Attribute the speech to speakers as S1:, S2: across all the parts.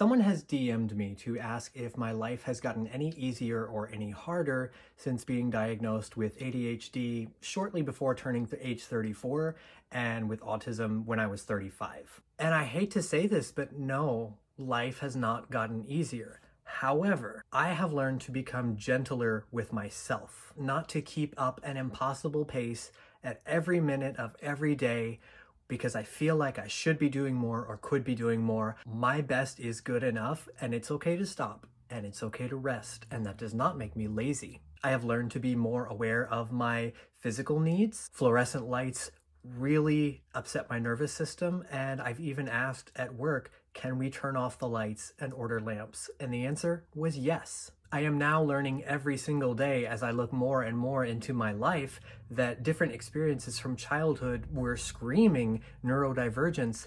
S1: Someone has DM'd me to ask if my life has gotten any easier or any harder since being diagnosed with ADHD shortly before turning to age 34 and with autism when I was 35. And I hate to say this, but no, life has not gotten easier. However, I have learned to become gentler with myself, not to keep up an impossible pace at every minute of every day because I feel like I should be doing more or could be doing more. My best is good enough, and it's okay to stop, and it's okay to rest, and that does not make me lazy. I have learned to be more aware of my physical needs. Fluorescent lights really upset my nervous system, and I've even asked at work, can we turn off the lights and order lamps? And the answer was yes. I am now learning every single day as I look more and more into my life that different experiences from childhood were screaming neurodivergence,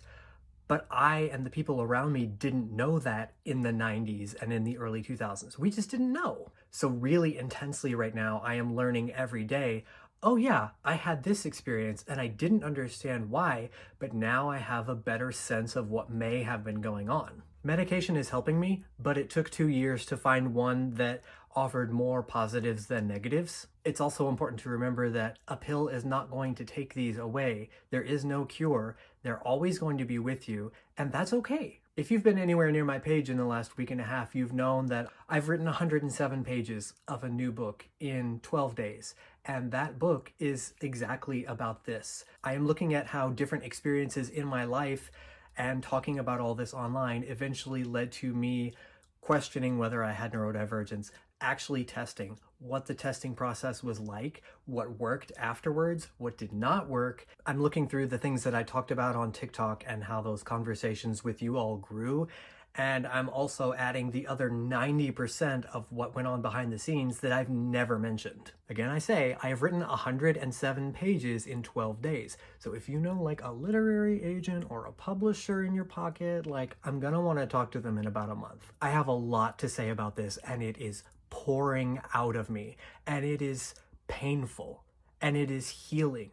S1: but I and the people around me didn't know that in the 90s and in the early 2000s. We just didn't know. So really intensely right now, I am learning every day, oh yeah, I had this experience and I didn't understand why, but now I have a better sense of what may have been going on. Medication is helping me, but it took 2 years to find one that offered more positives than negatives. It's also important to remember that a pill is not going to take these away. There is no cure. They're always going to be with you, and that's okay. If you've been anywhere near my page in the last week and a half, you've known that I've written 107 pages of a new book in 12 days. And that book is exactly about this. I am looking at how different experiences in my life and talking about all this online eventually led to me questioning whether I had neurodivergence, actually testing what the testing process was like, what worked afterwards, what did not work. I'm looking through the things that I talked about on TikTok and how those conversations with you all grew. And I'm also adding the other 90% of what went on behind the scenes that I've never mentioned. Again, I say, I have written 107 pages in 12 days. So if you know like a literary agent or a publisher in your pocket, like I'm gonna wanna talk to them in about a month. I have a lot to say about this and it is pouring out of me and it is painful and it is healing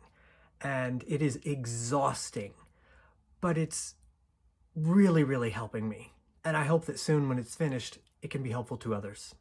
S1: and it is exhausting, but it's really, really helping me. And I hope that soon when it's finished, it can be helpful to others.